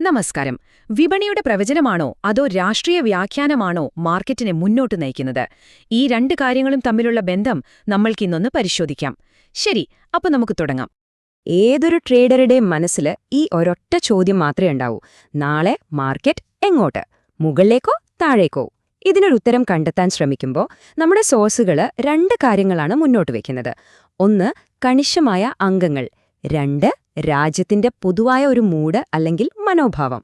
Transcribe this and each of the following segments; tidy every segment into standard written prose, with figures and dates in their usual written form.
നമസ്കാരം. വിപണിയുടെ പ്രവചനമാണോ അതോ രാഷ്ട്രീയ വ്യാഖ്യാനമാണോ മാർക്കറ്റിനെ മുന്നോട്ട് നയിക്കുന്നത്? ഈ രണ്ട് കാര്യങ്ങളും തമ്മിലുള്ള ബന്ധം നമ്മൾക്കിന്നൊന്ന് പരിശോധിക്കാം. ശരി, അപ്പൊ നമുക്ക് തുടങ്ങാം. ഏതൊരു ട്രേഡറുടെയും മനസ്സിൽ ഈ ഒരൊറ്റ ചോദ്യം മാത്രമേ ഉണ്ടാവൂ. നാളെ മാർക്കറ്റ് എങ്ങോട്ട്? മുകളിലേക്കോ താഴേക്കോ? ഇതിനൊരുത്തരം കണ്ടെത്താൻ ശ്രമിക്കുമ്പോൾ നമ്മുടെ സോഴ്സുകൾ രണ്ട് കാര്യങ്ങളാണ് മുന്നോട്ട് വയ്ക്കുന്നത്. ഒന്ന്, കണിശമായ അങ്കങ്ങൾ. രണ്ട്, രാജ്യത്തിന്റെ പൊതുവായ ഒരു മൂഡ് അല്ലെങ്കിൽ മനോഭാവം.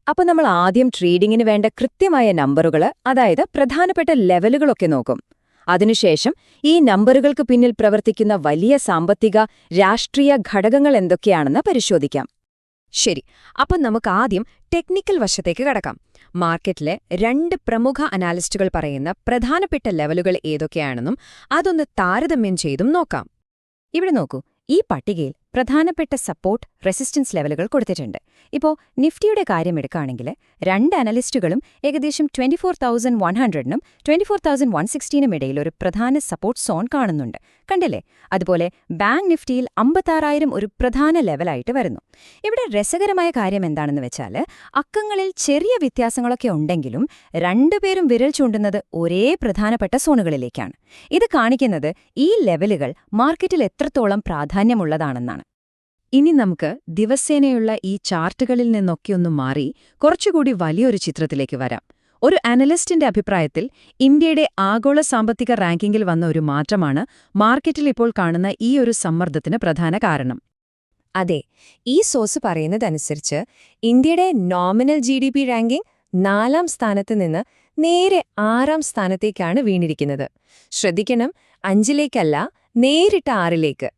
അപ്പോൾ നമ്മൾ ആദ്യം ട്രേഡിങ്ങിന് വേണ്ട കൃത്യമായ നമ്പറുകൾ, അതായത് പ്രധാനപ്പെട്ട ലെവലുകളൊക്കെ നോക്കും. അതിനുശേഷം ഈ നമ്പറുകൾക്ക് പിന്നിൽ പ്രവർത്തിക്കുന്ന വലിയ സാമ്പത്തിക, രാഷ്ട്രീയ ഘടകങ്ങൾ എന്തൊക്കെയാണെന്ന് പരിശോധിക്കാം. ശരി, അപ്പം നമുക്ക് ആദ്യം ടെക്നിക്കൽ വശത്തേക്ക് കടക്കാം. മാർക്കറ്റിലെ രണ്ട് പ്രമുഖ അനാലിസ്റ്റുകൾ പറയുന്ന പ്രധാനപ്പെട്ട ലെവലുകൾ ഏതൊക്കെയാണെന്നും അതൊന്ന് താരതമ്യം ചെയ്തും നോക്കാം. ഇവിടെ നോക്കൂ, ഈ പട്ടികയിൽ പ്രധാനപ്പെട്ട സപ്പോർട്ട്, റെസിസ്റ്റൻസ് ലെവലുകൾ കൊടുത്തിട്ടുണ്ട്. ഇപ്പോൾ നിഫ്റ്റിയുടെ കാര്യം എടുക്കുകയാണെങ്കിൽ രണ്ട് അനലിസ്റ്റുകളും ഏകദേശം 24,100നും 24,160നും ഇടയിൽ ഒരു പ്രധാന സപ്പോർട്ട് സോൺ കാണുന്നുണ്ട്. കണ്ടില്ലേ? അതുപോലെ ബാങ്ക് നിഫ്റ്റിയിൽ 56,000 ഒരു പ്രധാന ലെവലായിട്ട് വരുന്നു. ഇവിടെ രസകരമായ കാര്യം എന്താണെന്ന് വെച്ചാൽ, അക്കങ്ങളിൽ ചെറിയ വ്യത്യാസങ്ങളൊക്കെ ഉണ്ടെങ്കിലും രണ്ടുപേരും വിരൽ ചൂണ്ടുന്നത് ഒരേ പ്രധാനപ്പെട്ട സോണുകളിലേക്കാണ്. ഇത് കാണിക്കുന്നത് ഈ ലെവലുകൾ മാർക്കറ്റിൽ എത്രത്തോളം പ്രാധാന്യമുള്ളതാണെന്നാണ്. ഇനി നമുക്ക് ദിവസേനയുള്ള ഈ ചാർട്ടുകളിൽ നിന്നൊക്കെയൊന്നു മാറി കുറച്ചുകൂടി വലിയൊരു ചിത്രത്തിലേക്ക് വരാം. ഒരു അനലിസ്റ്റിന്റെ അഭിപ്രായത്തിൽ ഇന്ത്യയുടെ ആഗോള സാമ്പത്തിക റാങ്കിങ്ങിൽ വന്ന ഒരു മാറ്റമാണ് മാർക്കറ്റിൽ ഇപ്പോൾ കാണുന്ന ഈ ഒരു സമ്മർദ്ദത്തിന് പ്രധാന കാരണം. അതെ, ഈ സോഴ്സ് പറയുന്നതനുസരിച്ച് ഇന്ത്യയുടെ നോമിനൽ GDP റാങ്കിംഗ് 4ാം സ്ഥാനത്ത് നിന്ന് നേരെ 6ാം സ്ഥാനത്തേക്കാണ് വീണിരിക്കുന്നത്. ശ്രദ്ധിക്കണം, 5ലേക്കല്ല, നേരിട്ട് 6ലേക്ക്.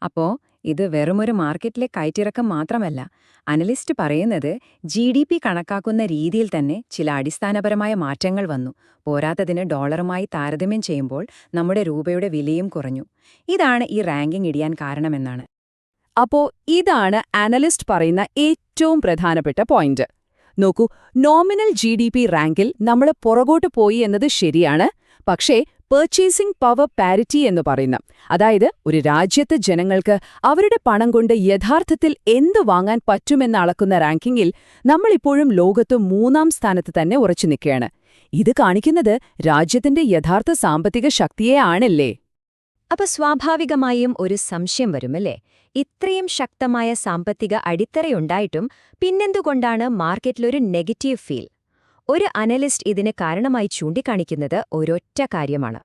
അപ്പോ ഇത് വെറുമൊരു മാർക്കറ്റിലെ കയറ്റിറക്കം മാത്രമല്ല. അനലിസ്റ്റ് പറയുന്നത് GDP കണക്കാക്കുന്ന രീതിയിൽ തന്നെ ചില അടിസ്ഥാനപരമായ മാറ്റങ്ങൾ വന്നു. പോരാത്തതിന് ഡോളറുമായി താരതമ്യം ചെയ്യുമ്പോൾ നമ്മുടെ രൂപയുടെ വിലയും കുറഞ്ഞു. ഇതാണ് ഈ റാങ്കിംഗ് ഇടിയാൻ കാരണമെന്നാണ്. അപ്പോ ഇതാണ് അനലിസ്റ്റ് പറയുന്ന ഏറ്റവും പ്രധാനപ്പെട്ട പോയിന്റ്. നോക്കൂ, നോമിനൽ GDP റാങ്കിൽ നമ്മൾ പുറകോട്ട് പോയി എന്നത് ശരിയാണ്. പക്ഷേ പർച്ചേസിംഗ് പവർ പാരിറ്റി എന്ന് പറയുന്ന, അതായത് ഒരു രാജ്യത്ത് ജനങ്ങൾക്ക് അവരുടെ പണം കൊണ്ട് യഥാർത്ഥത്തിൽ എന്തു വാങ്ങാൻ പറ്റുമെന്ന് അളക്കുന്ന റാങ്കിങ്ങിൽ നമ്മളിപ്പോഴും ലോകത്ത് 3ാം സ്ഥാനത്ത് തന്നെ ഉറച്ചു നിൽക്കുകയാണ്. ഇത് കാണിക്കുന്നത് രാജ്യത്തിന്റെ യഥാർത്ഥ സാമ്പത്തിക ശക്തിയെ ആണല്ലേ. അപ്പൊ സ്വാഭാവികമായും ഒരു സംശയം വരുമല്ലേ? ഇത്രയും ശക്തമായ സാമ്പത്തിക അടിത്തറയുണ്ടായിട്ടും പിന്നെന്തുകൊണ്ടാണ് മാർക്കറ്റിലൊരു നെഗറ്റീവ് ഫീൽ? ഒരു അനലിസ്റ്റ് ഇതിന് കാരണമായി ചൂണ്ടിക്കാണിക്കുന്നത് ഒരൊറ്റ കാര്യമാണ്.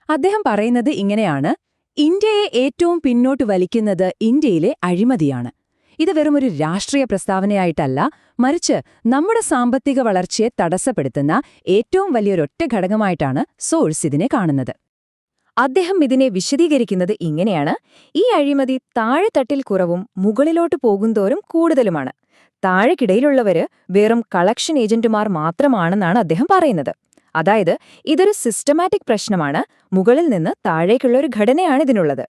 അദ്ദേഹം പറയുന്നത് ഇങ്ങനെയാണ്: ഇന്ത്യയെ ഏറ്റവും പിന്നോട്ട് വലിക്കുന്നത് ഇന്ത്യയിലെ അഴിമതിയാണ്. ഇത് വെറുമൊരു രാഷ്ട്രീയ പ്രസ്താവനയായിട്ടല്ല, മറിച്ച് നമ്മുടെ സാമ്പത്തിക വളർച്ചയെ തടസ്സപ്പെടുത്തുന്ന ഏറ്റവും വലിയൊരൊറ്റ ഘടകമായിട്ടാണ് സോഴ്സ് ഇതിനെ കാണുന്നത്. അദ്ദേഹം ഇതിനെ വിശദീകരിക്കുന്നത് ഇങ്ങനെയാണ്: ഈ അഴിമതി താഴെത്തട്ടിൽ കുറവും മുകളിലോട്ട് പോകുന്തോറും കൂടുതലുമാണ്. താഴെക്കിടയിലുള്ളവര് വെറും കളക്ഷൻ ഏജന്റുമാർ മാത്രമാണെന്നാണ് അദ്ദേഹം പറയുന്നത്. അതായത് ഇതൊരു സിസ്റ്റമാറ്റിക് പ്രശ്നമാണ്, മുകളിൽ നിന്ന് താഴേക്കുള്ള ഒരു ഘടനയാണിതിനുള്ളത്.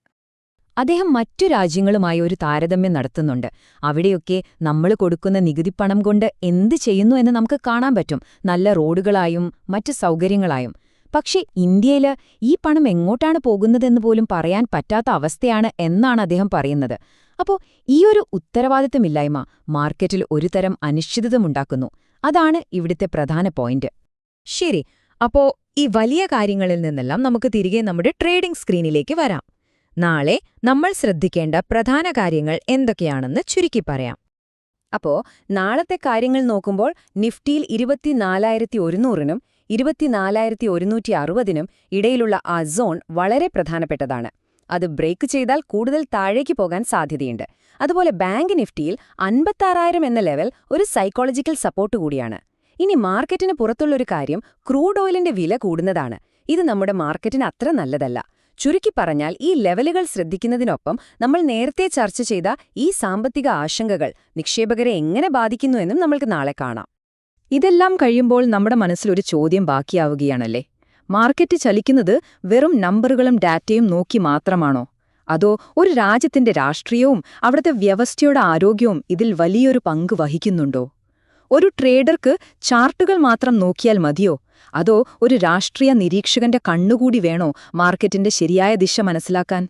അദ്ദേഹം മറ്റു രാജ്യങ്ങളുമായി ഒരു താരതമ്യം നടത്തുന്നുണ്ട്. അവിടെയൊക്കെ നമ്മൾ കൊടുക്കുന്ന നികുതിപ്പണം കൊണ്ട് എന്ത് ചെയ്യുന്നു എന്ന് നമുക്ക് കാണാൻ പറ്റും, നല്ല റോഡുകളായും മറ്റ് സൗകര്യങ്ങളായും. പക്ഷേ ഇന്ത്യയിൽ ഈ പണം എങ്ങോട്ടാണ് പോകുന്നതെന്ന് പോലും പറയാൻ പറ്റാത്ത അവസ്ഥയാണ് എന്നാണ് അദ്ദേഹം പറയുന്നത്. അപ്പോൾ ഈയൊരു ഉത്തരവാദിത്തമില്ലായ്മ മാർക്കറ്റിൽ ഒരു തരം അനിശ്ചിതത്വമുണ്ടാക്കുന്നു. അതാണ് ഇവിടുത്തെ പ്രധാന പോയിന്റ്. ശരി, അപ്പോ ഈ വലിയ കാര്യങ്ങളിൽ നിന്നെല്ലാം നമുക്ക് തിരികെ നമ്മുടെ ട്രേഡിംഗ് സ്ക്രീനിലേക്ക് വരാം. നാളെ നമ്മൾ ശ്രദ്ധിക്കേണ്ട പ്രധാന കാര്യങ്ങൾ എന്തൊക്കെയാണെന്ന് ചുരുക്കി പറയാം. അപ്പോ നാളത്തെ കാര്യങ്ങൾ നോക്കുമ്പോൾ നിഫ്റ്റിയിൽ 24,100നും 24,160നും ഇടയിലുള്ള ആ സോൺ വളരെ പ്രധാനപ്പെട്ടതാണ്. അത് ബ്രേക്ക് ചെയ്താൽ കൂടുതൽ താഴേക്ക് പോകാൻ സാധ്യതയുണ്ട്. അതുപോലെ ബാങ്ക് നിഫ്റ്റിയിൽ 56,000 എന്ന ലെവൽ ഒരു സൈക്കോളജിക്കൽ സപ്പോർട്ട് കൂടിയാണ്. ഇനി മാർക്കറ്റിന് പുറത്തുള്ളൊരു കാര്യം, ക്രൂഡ് ഓയിലിന്റെ വില കൂടുന്നതാണ്. ഇത് നമ്മുടെ മാർക്കറ്റിന് അത്ര നല്ലതല്ല. ചുരുക്കി പറഞ്ഞാൽ, ഈ ലെവലുകൾ ശ്രദ്ധിക്കുന്നതിനൊപ്പം നമ്മൾ നേരത്തെ ചർച്ച ചെയ്ത ഈ സാമ്പത്തിക ആശങ്കകൾ നിക്ഷേപകരെ എങ്ങനെ ബാധിക്കുന്നു എന്നും നമ്മൾക്ക് നാളെ കാണാം. ഇതെല്ലാം കഴിയുമ്പോൾ നമ്മുടെ മനസ്സിലൊരു ചോദ്യം ബാക്കിയാവുകയാണല്ലേ. മാർക്കറ്റ് ചലിക്കുന്നത് വെറും നമ്പറുകളും ഡാറ്റയും നോക്കി മാത്രമാണോ? അതോ ഒരു രാജ്യത്തിന്റെ രാഷ്ട്രീയവും അവിടുത്തെ വ്യവസ്ഥയുടെ ആരോഗ്യവും ഇതിൽ വലിയൊരു പങ്ക് വഹിക്കുന്നുണ്ടോ? ഒരു ട്രേഡർക്ക് ചാർട്ടുകൾ മാത്രം നോക്കിയാൽ മതിയോ? അതോ ഒരു രാഷ്ട്രീയ നിരീക്ഷകന്റെ കണ്ണുകൂടി വേണോ മാർക്കറ്റിന്റെ ശരിയായ ദിശ മനസ്സിലാക്കാൻ?